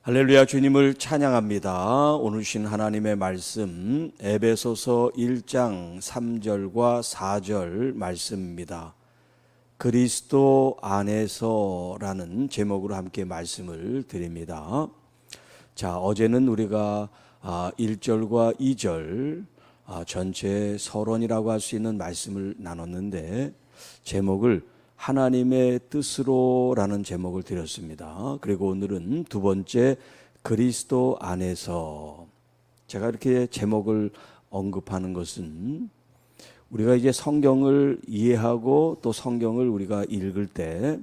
할렐루야, 주님을 찬양합니다. 오늘 주신 하나님의 말씀 에베소서 1장 3절과 4절 말씀입니다. 그리스도 안에서라는 제목으로 함께 말씀을 드립니다. 자, 어제는 우리가 1절과 2절 전체 서론이라고 할 수 있는 말씀을 나눴는데 제목을 하나님의 뜻으로라는 제목을 드렸습니다. 그리고 오늘은 두 번째 그리스도 안에서. 제가 이렇게 제목을 언급하는 것은 우리가 이제 성경을 이해하고 또 성경을 우리가 읽을 때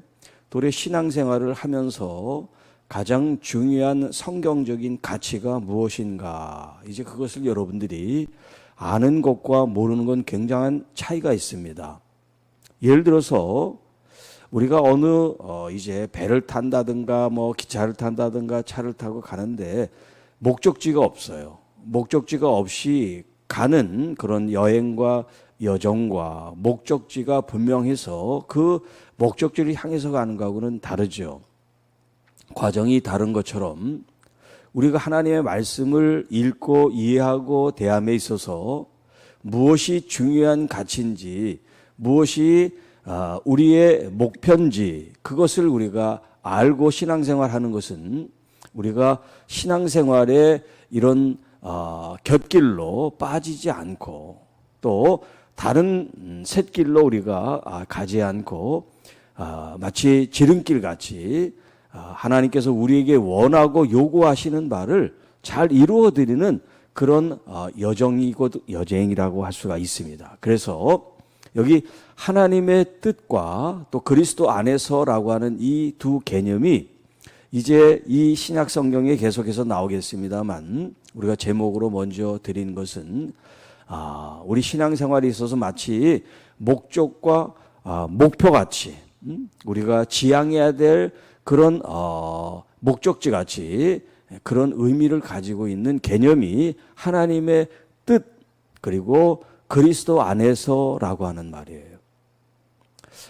또 우리 신앙생활을 하면서 가장 중요한 성경적인 가치가 무엇인가, 이제 그것을 여러분들이 아는 것과 모르는 건 굉장한 차이가 있습니다. 예를 들어서 우리가 어느 이제 배를 탄다든가 기차를 탄다든가 차를 타고 가는데 목적지가 없어요. 목적지가 없이 가는 그런 여행과 여정과 목적지가 분명해서 그 목적지를 향해서 가는 거하고는 다르죠. 과정이 다른 것처럼 우리가 하나님의 말씀을 읽고 이해하고 대함에 있어서 무엇이 중요한 가치인지, 무엇이 우리의 목표인지, 그것을 우리가 알고 신앙생활하는 것은 우리가 신앙생활에 이런 곁길로 빠지지 않고 또 다른 샛길로 우리가 가지 않고 마치 지름길같이 하나님께서 우리에게 원하고 요구하시는 바를 잘 이루어드리는 그런 여정이라고 할 수가 있습니다. 그래서 여기 하나님의 뜻과 또 그리스도 안에서라고 하는 이 두 개념이 이제 이 신약 성경에 계속해서 나오겠습니다만, 우리가 제목으로 먼저 드린 것은 우리 신앙생활에 있어서 마치 목적과 목표같이 우리가 지향해야 될 그런 목적지 같이 그런 의미를 가지고 있는 개념이 하나님의 뜻 그리고 그리스도 안에서라고 하는 말이에요.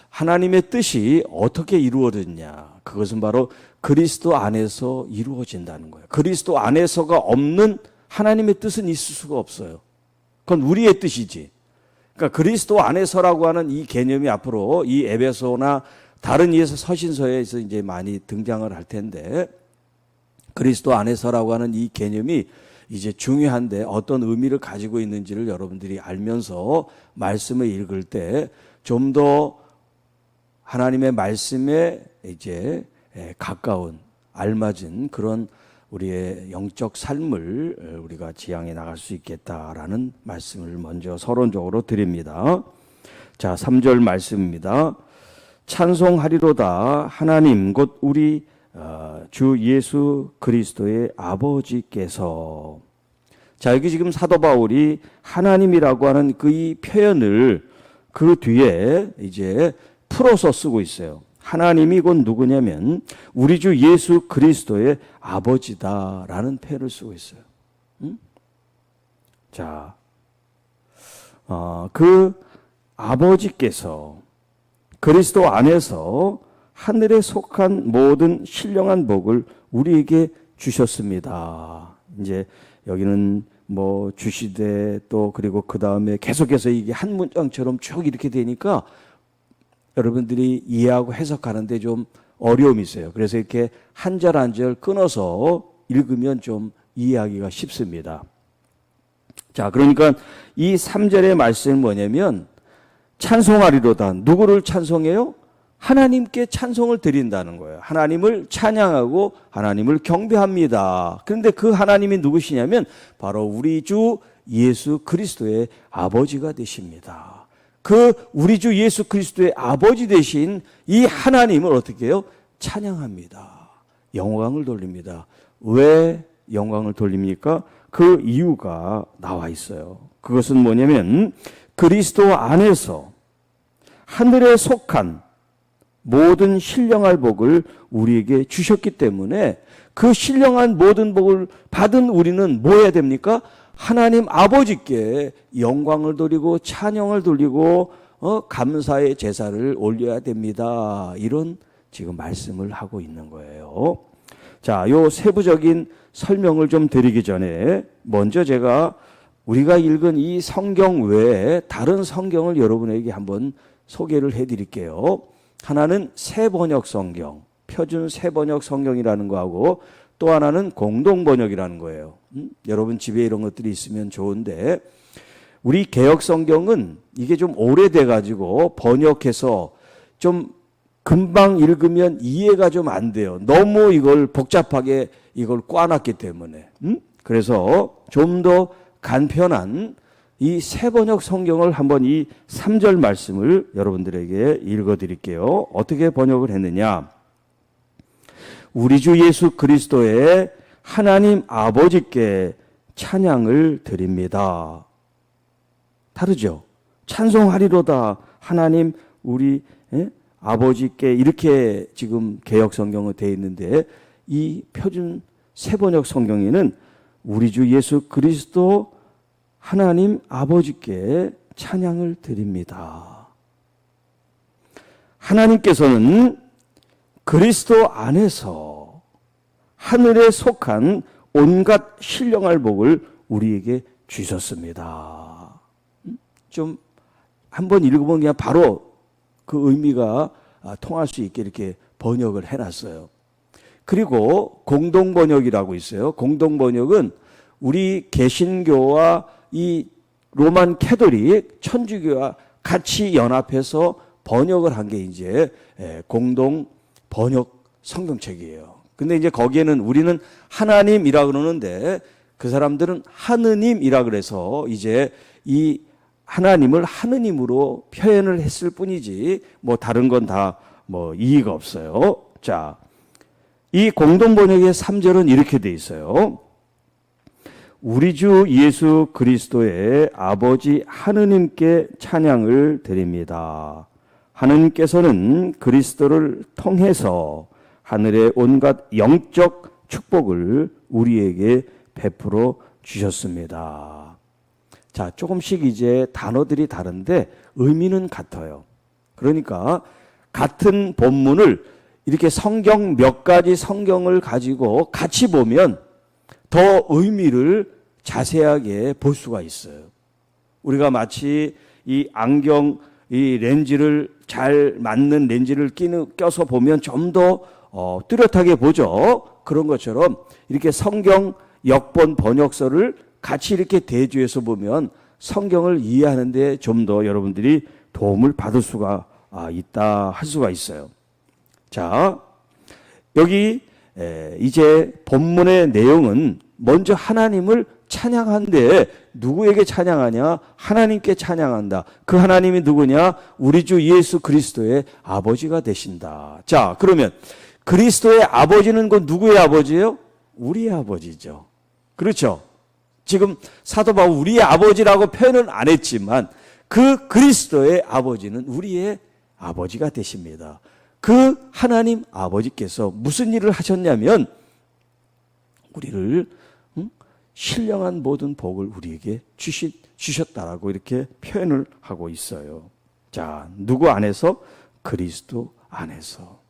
하나님의 뜻이 어떻게 이루어졌냐? 그것은 바로 그리스도 안에서 이루어진다는 거예요. 그리스도 안에서가 없는 하나님의 뜻은 있을 수가 없어요. 그건 우리의 뜻이지. 그러니까 그리스도 안에서라고 하는 이 개념이 앞으로 이 에베소나 다른 이에서 서신서에서 이제 많이 등장을 할 텐데, 그리스도 안에서라고 하는 이 개념이 이제 중요한데 어떤 의미를 가지고 있는지를 여러분들이 알면서 말씀을 읽을 때 좀 더 하나님의 말씀에 이제 가까운 알맞은 그런 우리의 영적 삶을 우리가 지향해 나갈 수 있겠다라는 말씀을 먼저 서론적으로 드립니다. 자, 3절 말씀입니다. 찬송하리로다 하나님 곧 우리 주 예수 그리스도의 아버지께서. 자, 여기 지금 사도 바울이 하나님이라고 하는 그 이 표현을 그 뒤에 이제 풀어서 쓰고 있어요. 하나님이 곧 누구냐면 우리 주 예수 그리스도의 아버지다라는 표현을 쓰고 있어요. 자, 그 아버지께서 그리스도 안에서 하늘에 속한 모든 신령한 복을 우리에게 주셨습니다. 이제 여기는 주시되 또 그리고 그 다음에 계속해서 이게 한 문장처럼 쭉 이렇게 되니까 여러분들이 이해하고 해석하는데 좀 어려움이 있어요. 그래서 이렇게 한 절 한 절 끊어서 읽으면 좀 이해하기가 쉽습니다. 자, 그러니까 이 3절의 말씀은 뭐냐면 찬송하리로다. 누구를 찬송해요? 하나님께 찬송을 드린다는 거예요. 하나님을 찬양하고 하나님을 경배합니다. 그런데 그 하나님이 누구시냐면 바로 우리 주 예수 그리스도의 아버지가 되십니다. 그 우리 주 예수 그리스도의 아버지 되신 이 하나님을 어떻게 해요? 찬양합니다. 영광을 돌립니다. 왜 영광을 돌립니까? 그 이유가 나와 있어요. 그것은 뭐냐면 그리스도 안에서 하늘에 속한 모든 신령할 복을 우리에게 주셨기 때문에 그 신령한 모든 복을 받은 우리는 뭐 해야 됩니까? 하나님 아버지께 영광을 돌리고 찬양을 돌리고 감사의 제사를 올려야 됩니다. 이런 지금 말씀을 하고 있는 거예요. 자, 요 세부적인 설명을 좀 드리기 전에 먼저 제가 우리가 읽은 이 성경 외에 다른 성경을 여러분에게 한번 소개를 해드릴게요. 하나는 새번역 성경, 표준 새번역 성경이라는 거하고 또 하나는 공동번역이라는 거예요. 여러분 집에 이런 것들이 있으면 좋은데 우리 개역 성경은 이게 좀 오래돼 가지고 번역해서 좀 금방 읽으면 이해가 좀 안 돼요. 너무 이걸 복잡하게 이걸 꽈놨기 때문에. 그래서 좀 더 간편한 이 새번역 성경을 한번 이 3절 말씀을 여러분들에게 읽어드릴게요. 어떻게 번역을 했느냐? 우리 주 예수 그리스도의 하나님 아버지께 찬양을 드립니다. 다르죠? 찬송하리로다 하나님 우리 아버지께, 이렇게 지금 개역 성경은 되어 있는데 이 표준 새번역 성경에는 우리 주 예수 그리스도 하나님 아버지께 찬양을 드립니다. 하나님께서는 그리스도 안에서 하늘에 속한 온갖 신령할 복을 우리에게 주셨습니다. 좀 한번 읽어보면 그냥 바로 그 의미가 통할 수 있게 이렇게 번역을 해놨어요. 그리고 공동번역이라고 있어요. 공동번역은 우리 개신교와 이 로만 캐톨릭 천주교와 같이 연합해서 번역을 한 게 이제 공동 번역 성경책이에요. 근데 이제 거기에는 우리는 하나님이라 그러는데 그 사람들은 하느님이라 그래서 이제 이 하나님을 하느님으로 표현을 했을 뿐이지 뭐 다른 건 다 뭐 이의가 없어요. 자, 이 공동 번역의 3절은 이렇게 돼 있어요. 우리 주 예수 그리스도의 아버지 하느님께 찬양을 드립니다. 하느님께서는 그리스도를 통해서 하늘의 온갖 영적 축복을 우리에게 베풀어 주셨습니다. 자, 조금씩 이제 단어들이 다른데 의미는 같아요. 그러니까 같은 본문을 이렇게 성경 몇 가지 성경을 가지고 같이 보면 더 의미를 자세하게 볼 수가 있어요. 우리가 마치 이 안경, 이 렌즈를 잘 맞는 렌즈를 껴서 보면 좀 더 뚜렷하게 보죠. 그런 것처럼 이렇게 성경 역본 번역서를 같이 이렇게 대조해서 보면 성경을 이해하는 데 좀 더 여러분들이 도움을 받을 수가 있다 할 수가 있어요. 자, 여기 이제 본문의 내용은 먼저 하나님을 찬양한데 누구에게 찬양하냐? 하나님께 찬양한다. 그 하나님이 누구냐? 우리 주 예수 그리스도의 아버지가 되신다. 자, 그러면 그리스도의 아버지는 그 누구의 아버지예요? 우리의 아버지죠. 그렇죠? 지금 사도 바울 우리의 아버지라고 표현은 안 했지만 그 그리스도의 아버지는 우리의 아버지가 되십니다. 그 하나님 아버지께서 무슨 일을 하셨냐면 우리를 신령한 모든 복을 우리에게 주셨다라고 이렇게 표현을 하고 있어요. 자, 누구 안에서? 그리스도 안에서.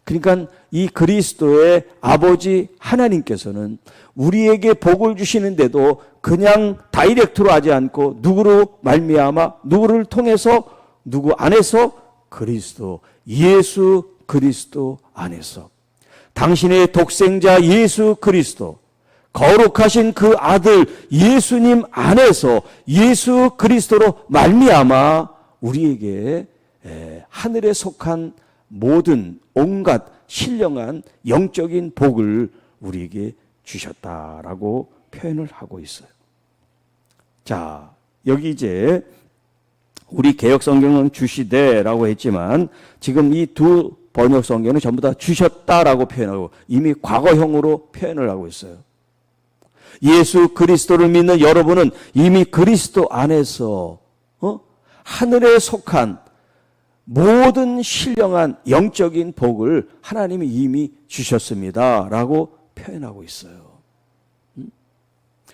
그러니까 이 그리스도의 아버지 하나님께서는 우리에게 복을 주시는데도 그냥 다이렉트로 하지 않고 누구로 말미암아 누구를 통해서 누구 안에서? 그리스도 예수 그리스도 안에서 당신의 독생자 예수 그리스도 거룩하신 그 아들 예수님 안에서 예수 그리스도로 말미암아 우리에게 하늘에 속한 모든 온갖 신령한 영적인 복을 우리에게 주셨다라고 표현을 하고 있어요. 자, 여기 이제 우리 개역 성경은 주시되라고 했지만 지금 이 두 번역 성경은 전부 다 주셨다라고 표현하고 이미 과거형으로 표현을 하고 있어요. 예수 그리스도를 믿는 여러분은 이미 그리스도 안에서 하늘에 속한 모든 신령한 영적인 복을 하나님이 이미 주셨습니다라고 표현하고 있어요.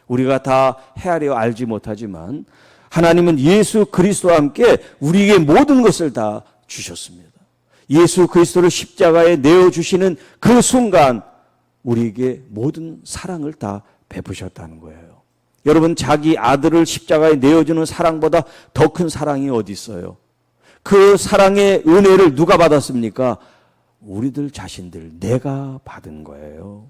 우리가 다 헤아려 알지 못하지만 하나님은 예수 그리스도와 함께 우리에게 모든 것을 다 주셨습니다. 예수 그리스도를 십자가에 내어주시는 그 순간 우리에게 모든 사랑을 다 베푸셨다는 거예요. 여러분, 자기 아들을 십자가에 내어주는 사랑보다 더 큰 사랑이 어디 있어요? 그 사랑의 은혜를 누가 받았습니까? 우리들 자신들, 내가 받은 거예요.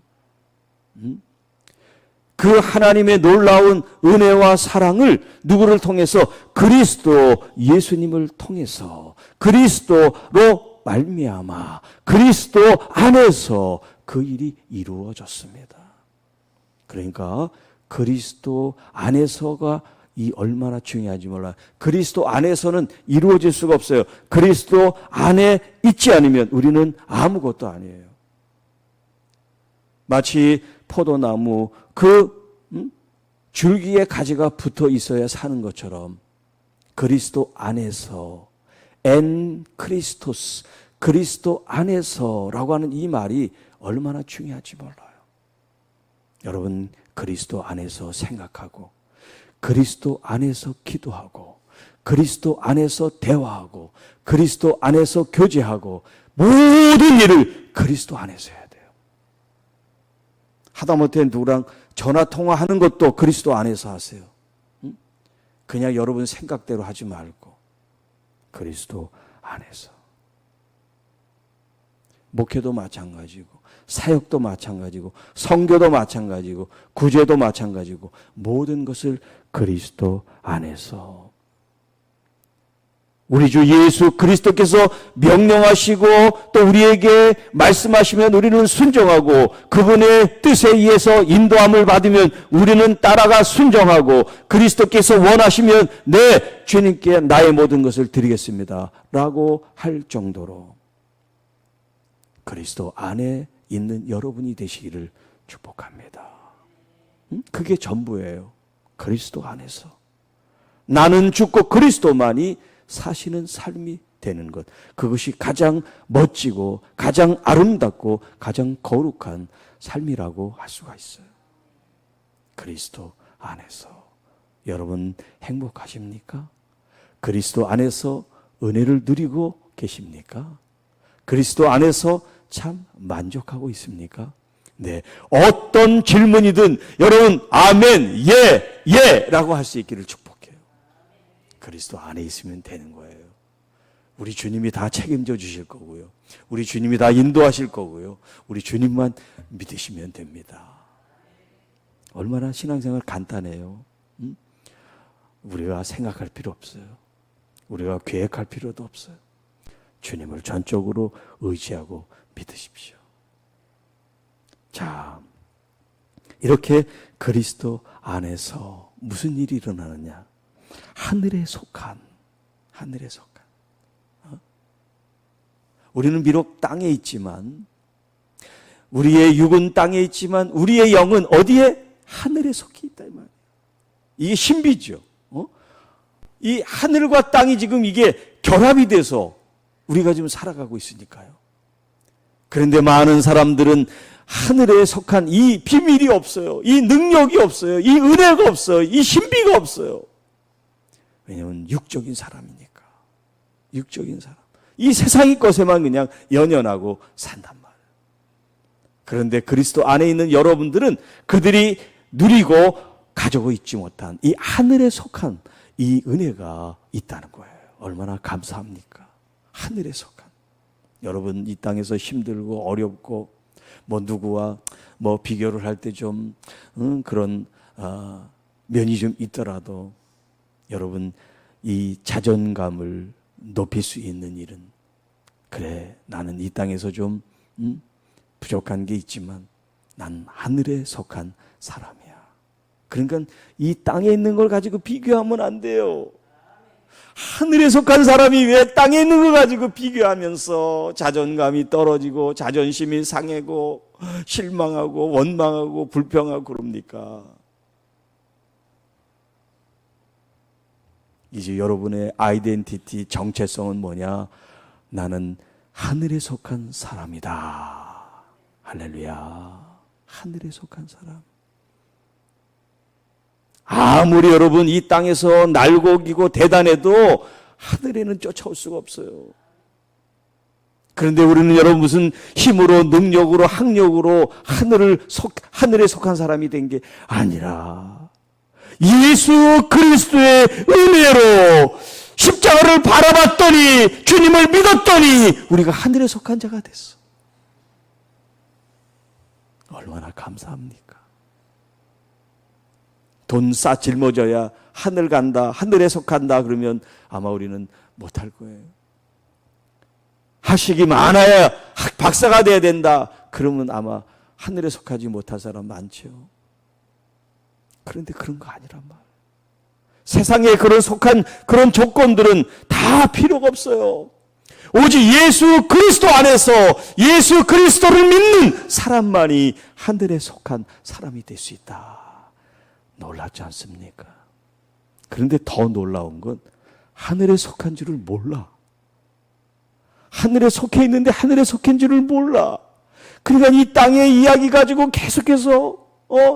그 하나님의 놀라운 은혜와 사랑을 누구를 통해서? 그리스도 예수님을 통해서, 그리스도로 말미암아 그리스도 안에서 그 일이 이루어졌습니다. 그러니까 그리스도 안에서가 이 얼마나 중요한지 몰라요. 그리스도 안에서는 이루어질 수가 없어요. 그리스도 안에 있지 않으면 우리는 아무것도 아니에요. 마치 포도나무 줄기에 가지가 붙어 있어야 사는 것처럼 그리스도 안에서, 엔 크리스토스, 그리스도 안에서라고 하는 이 말이 얼마나 중요한지 몰라요. 여러분, 그리스도 안에서 생각하고, 그리스도 안에서 기도하고, 그리스도 안에서 대화하고, 그리스도 안에서 교제하고, 모든 일을 그리스도 안에서 해야 돼요. 하다못해 누구랑 전화 통화하는 것도 그리스도 안에서 하세요. 그냥 여러분 생각대로 하지 말고 그리스도 안에서. 목회도 마찬가지고, 사역도 마찬가지고, 선교도 마찬가지고, 구제도 마찬가지고, 모든 것을 그리스도 안에서. 우리 주 예수 그리스도께서 명령하시고 또 우리에게 말씀하시면 우리는 순종하고, 그분의 뜻에 의해서 인도함을 받으면 우리는 따라가 순종하고, 그리스도께서 원하시면 네, 주님께 나의 모든 것을 드리겠습니다 라고 할 정도로 그리스도 안에 있는 여러분이 되시기를 축복합니다. 그게 전부예요. 그리스도 안에서 나는 죽고 그리스도만이 사시는 삶이 되는 것, 그것이 가장 멋지고 가장 아름답고 가장 거룩한 삶이라고 할 수가 있어요. 그리스도 안에서. 여러분 행복하십니까? 그리스도 안에서 은혜를 누리고 계십니까? 그리스도 안에서 참 만족하고 있습니까? 네. 어떤 질문이든 여러분 아멘, 예 라고 할 수 있기를 축복해요. 그리스도 안에 있으면 되는 거예요. 우리 주님이 다 책임져 주실 거고요. 우리 주님이 다 인도하실 거고요. 우리 주님만 믿으시면 됩니다. 얼마나 신앙생활 간단해요. 우리가 생각할 필요 없어요. 우리가 계획할 필요도 없어요. 주님을 전적으로 의지하고 믿으십시오. 자, 이렇게 그리스도 안에서 무슨 일이 일어나느냐? 하늘에 속한. 우리는 비록 땅에 있지만, 우리의 육은 땅에 있지만 우리의 영은 어디에? 하늘에 속해 있다 이 말이에요. 이게 신비죠. 이 하늘과 땅이 지금 이게 결합이 돼서 우리가 지금 살아가고 있으니까요. 그런데 많은 사람들은 하늘에 속한 이 비밀이 없어요. 이 능력이 없어요. 이 은혜가 없어요. 이 신비가 없어요. 왜냐하면 육적인 사람이니까. 육적인 사람. 이 세상의 것에만 그냥 연연하고 산단 말이에요. 그런데 그리스도 안에 있는 여러분들은 그들이 누리고 가지고 있지 못한 이 하늘에 속한 이 은혜가 있다는 거예요. 얼마나 감사합니까? 하늘에 속한. 여러분 이 땅에서 힘들고 어렵고 누구와 비교를 할 때 좀 그런 면이 좀 있더라도 여러분 이 자존감을 높일 수 있는 일은, 그래 나는 이 땅에서 좀 부족한 게 있지만 난 하늘에 속한 사람이야. 그러니까 이 땅에 있는 걸 가지고 비교하면 안 돼요. 하늘에 속한 사람이 왜 땅에 있는 걸 가지고 비교하면서 자존감이 떨어지고 자존심이 상하고 실망하고 원망하고 불평하고 그럽니까? 이제 여러분의 아이덴티티, 정체성은 뭐냐? 나는 하늘에 속한 사람이다. 할렐루야. 하늘에 속한 사람. 아무리 여러분 이 땅에서 날고기고 대단해도 하늘에는 쫓아올 수가 없어요. 그런데 우리는 여러분 무슨 힘으로, 능력으로, 학력으로 하늘에 속한 사람이 된 게 아니라 예수 그리스도의 은혜로 십자가를 바라봤더니, 주님을 믿었더니 우리가 하늘에 속한 자가 됐어. 얼마나 감사합니까? 돈 싸 짊어져야 하늘 간다, 하늘에 속한다 그러면 아마 우리는 못할 거예요. 학식이 많아야 박사가 돼야 된다 그러면 아마 하늘에 속하지 못할 사람 많죠. 그런데 그런 거 아니란 말이에요. 세상에 속한 그런 조건들은 다 필요가 없어요. 오직 예수 그리스도 안에서 예수 그리스도를 믿는 사람만이 하늘에 속한 사람이 될 수 있다. 놀랍지 않습니까? 그런데 더 놀라운 건 하늘에 속한 줄을 몰라. 하늘에 속해 있는데 하늘에 속한 줄을 몰라. 그러니까 이 땅의 이야기 가지고 계속해서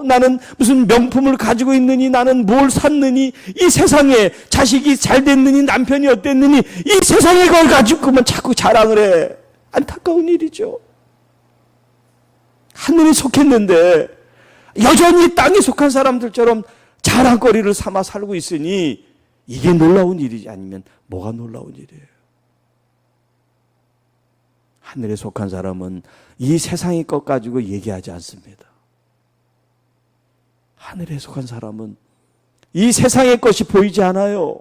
나는 무슨 명품을 가지고 있느니, 나는 뭘 샀느니, 이 세상에 자식이 잘 됐느니, 남편이 어땠느니, 이 세상의 걸 가지고만 자꾸 자랑을 해. 안타까운 일이죠. 하늘에 속했는데 여전히 땅에 속한 사람들처럼 자랑거리를 삼아 살고 있으니 이게 놀라운 일이지 아니면 뭐가 놀라운 일이에요. 하늘에 속한 사람은 이 세상의 것 가지고 얘기하지 않습니다. 하늘에 속한 사람은 이 세상의 것이 보이지 않아요.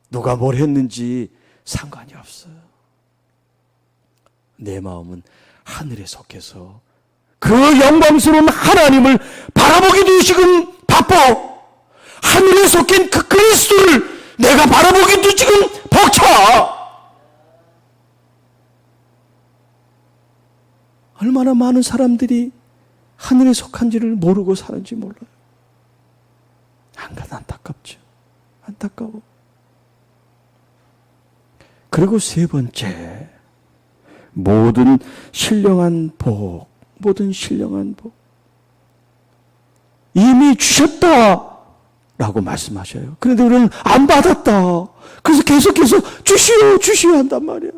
누가 뭘 했는지 상관이 없어요. 내 마음은 하늘에 속해서 그 영광스러운 하나님을 바라보기도 지금 바빠. 하늘에 속한 그 그리스도를 내가 바라보기도 지금 벅차. 얼마나 많은 사람들이 하늘에 속한지를 모르고 사는지 몰라요. 안타깝죠. 안타까워. 그리고 세 번째, 모든 신령한 복, 이미 주셨다라고 말씀하셔요. 그런데 우리는 안 받았다. 그래서 계속해서 주시오 한단 말이야.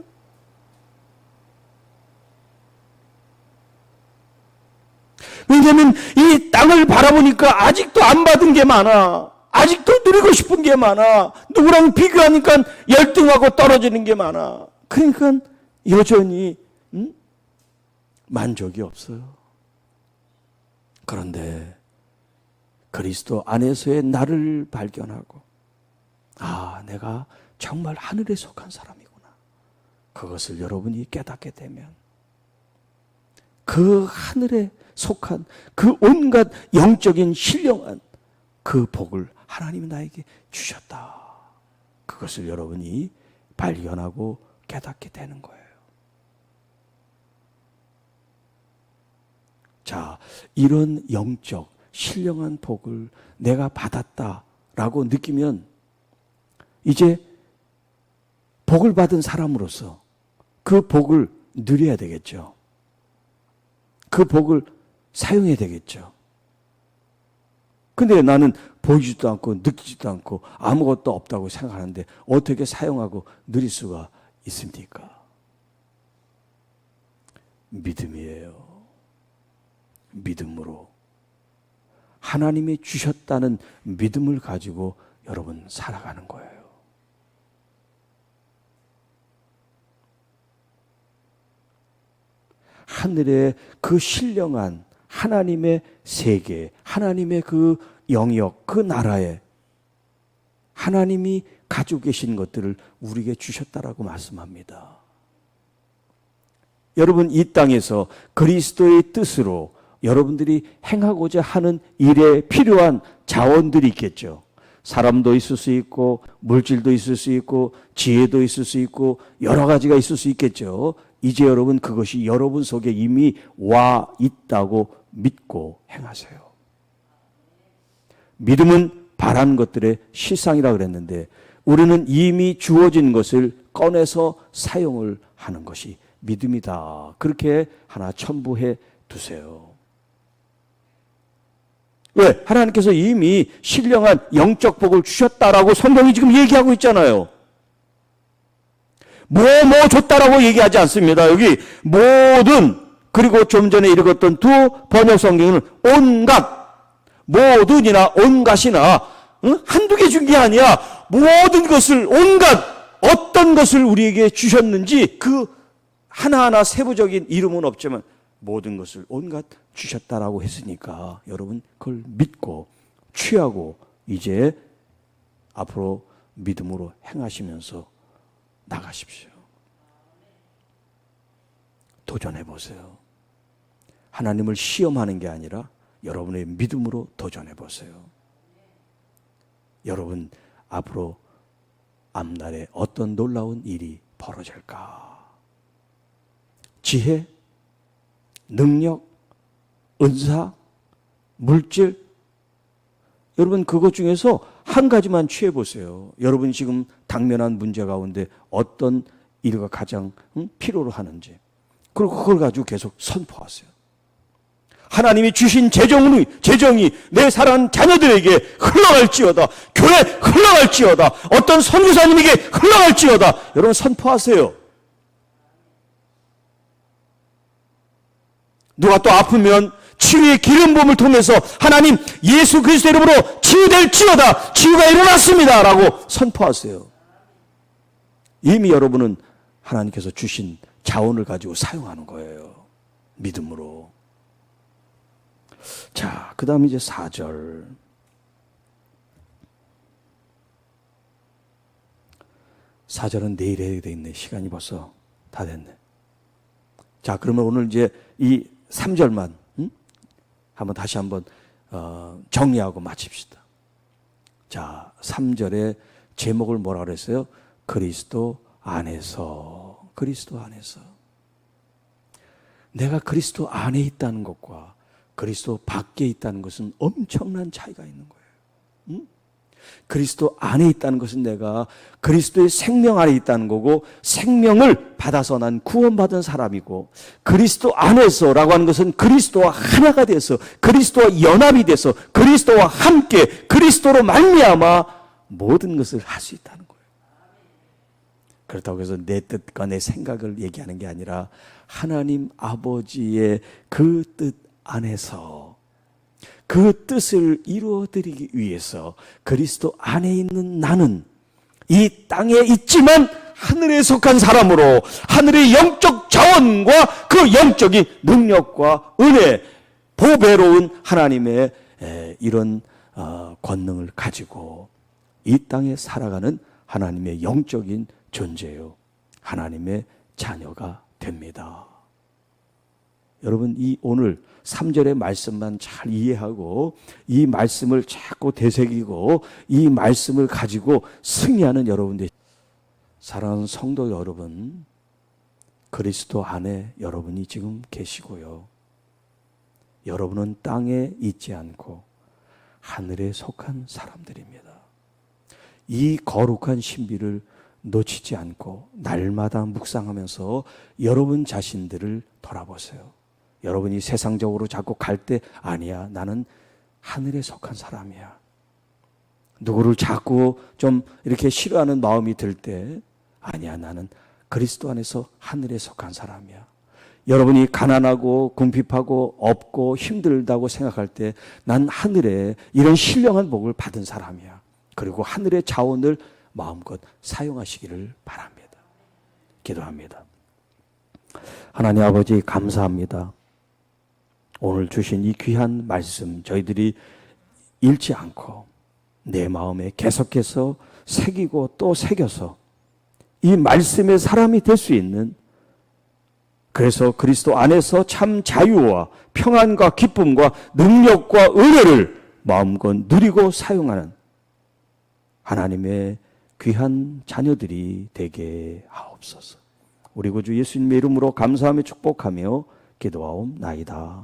왜냐하면 이 땅을 바라보니까 아직도 안 받은 게 많아. 아직도 누리고 싶은 게 많아. 누구랑 비교하니까 열등하고 떨어지는 게 많아. 그러니까 여전히 만족이 없어요. 그런데 그리스도 안에서의 나를 발견하고, 내가 정말 하늘에 속한 사람이구나. 그것을 여러분이 깨닫게 되면 그 하늘에 속한 그 온갖 영적인 신령한 그 복을 하나님이 나에게 주셨다. 그것을 여러분이 발견하고 깨닫게 되는 거예요. 자, 이런 영적 신령한 복을 내가 받았다라고 느끼면 이제 복을 받은 사람으로서 그 복을 누려야 되겠죠. 그 복을 사용해야 되겠죠. 근데 나는 보이지도 않고 느끼지도 않고 아무것도 없다고 생각하는데 어떻게 사용하고 누릴 수가 있습니까? 믿음이에요. 믿음으로 하나님이 주셨다는 믿음을 가지고 여러분 살아가는 거예요. 하늘의 그 신령한 하나님의 세계, 하나님의 그 영역, 그 나라에 하나님이 가지고 계신 것들을 우리에게 주셨다라고 말씀합니다. 여러분, 이 땅에서 그리스도의 뜻으로 여러분들이 행하고자 하는 일에 필요한 자원들이 있겠죠. 사람도 있을 수 있고, 물질도 있을 수 있고, 지혜도 있을 수 있고, 여러 가지가 있을 수 있겠죠. 이제 여러분 그것이 여러분 속에 이미 와 있다고 믿고 행하세요. 믿음은 바란 것들의 실상이라고 그랬는데 우리는 이미 주어진 것을 꺼내서 사용을 하는 것이 믿음이다. 그렇게 하나 첨부해 두세요. 왜? 하나님께서 이미 신령한 영적 복을 주셨다라고 성경이 지금 얘기하고 있잖아요. 뭐 줬다라고 얘기하지 않습니다. 여기 모든, 그리고 좀 전에 읽었던 두 번역 성경은 온갖, 모든이나 온갖이나 한두 개 준 게 아니야. 모든 것을, 온갖 어떤 것을 우리에게 주셨는지 그 하나하나 세부적인 이름은 없지만 모든 것을 온갖 주셨다라고 했으니까 여러분 그걸 믿고 취하고 이제 앞으로 믿음으로 행하시면서 나가십시오. 도전해 보세요. 하나님을 시험하는 게 아니라 여러분의 믿음으로 도전해 보세요. 여러분 앞으로 앞날에 어떤 놀라운 일이 벌어질까? 지혜, 능력, 은사, 물질, 여러분 그것 중에서 한 가지만 취해 보세요. 여러분이 지금 당면한 문제 가운데 어떤 일가 가장 필요로 하는지, 그리고 그걸 가지고 계속 선포하세요. 하나님이 주신 재정이 내 사랑하는 자녀들에게 흘러갈지어다, 교회 흘러갈지어다, 어떤 선교사님에게 흘러갈지어다, 여러분 선포하세요. 누가 또 아프면 치유의 기름 부음을 통해서 하나님 예수 그리스도 이름으로 치유될지어다, 치유가 일어났습니다 라고 선포하세요. 이미 여러분은 하나님께서 주신 자원을 가지고 사용하는 거예요. 믿음으로. 자, 그 다음 이제 4절. 4절은 내일 해야 되겠네. 시간이 벌써 다 됐네. 자, 그러면 오늘 이제 이 3절만 다시 한번 정리하고 마칩시다. 자, 3절의 제목을 뭐라 그랬어요? 그리스도 안에서. 그리스도 안에서. 내가 그리스도 안에 있다는 것과 그리스도 밖에 있다는 것은 엄청난 차이가 있는 거예요. 그리스도 안에 있다는 것은 내가 그리스도의 생명 안에 있다는 거고, 생명을 받아서 난 구원받은 사람이고, 그리스도 안에서라고 하는 것은 그리스도와 하나가 돼서, 그리스도와 연합이 돼서, 그리스도와 함께 그리스도로 말미암아 모든 것을 할 수 있다는 거예요. 그렇다고 해서 내 뜻과 내 생각을 얘기하는 게 아니라 하나님 아버지의 그 뜻 안에서 그 뜻을 이루어드리기 위해서 그리스도 안에 있는 나는 이 땅에 있지만 하늘에 속한 사람으로 하늘의 영적 자원과 그 영적인 능력과 은혜, 보배로운 하나님의 이런 권능을 가지고 이 땅에 살아가는 하나님의 영적인 존재요, 하나님의 자녀가 됩니다. 여러분 이 오늘 3절의 말씀만 잘 이해하고 이 말씀을 자꾸 되새기고 이 말씀을 가지고 승리하는 여러분들, 사랑하는 성도 여러분, 그리스도 안에 여러분이 지금 계시고요, 여러분은 땅에 있지 않고 하늘에 속한 사람들입니다. 이 거룩한 신비를 놓치지 않고 날마다 묵상하면서 여러분 자신들을 돌아보세요. 여러분이 세상적으로 자꾸 갈 때, 아니야, 나는 하늘에 속한 사람이야. 누구를 자꾸 좀 이렇게 싫어하는 마음이 들 때, 아니야, 나는 그리스도 안에서 하늘에 속한 사람이야. 여러분이 가난하고 궁핍하고 없고 힘들다고 생각할 때, 난 하늘에 이런 신령한 복을 받은 사람이야. 그리고 하늘의 자원을 마음껏 사용하시기를 바랍니다. 기도합니다. 하나님 아버지 감사합니다. 오늘 주신 이 귀한 말씀 저희들이 잃지 않고 내 마음에 계속해서 새기고 또 새겨서 이 말씀의 사람이 될 수 있는, 그래서 그리스도 안에서 참 자유와 평안과 기쁨과 능력과 은혜를 마음껏 누리고 사용하는 하나님의 귀한 자녀들이 되게 하옵소서. 우리 구주 예수님의 이름으로 감사하며 축복하며 기도하옵나이다.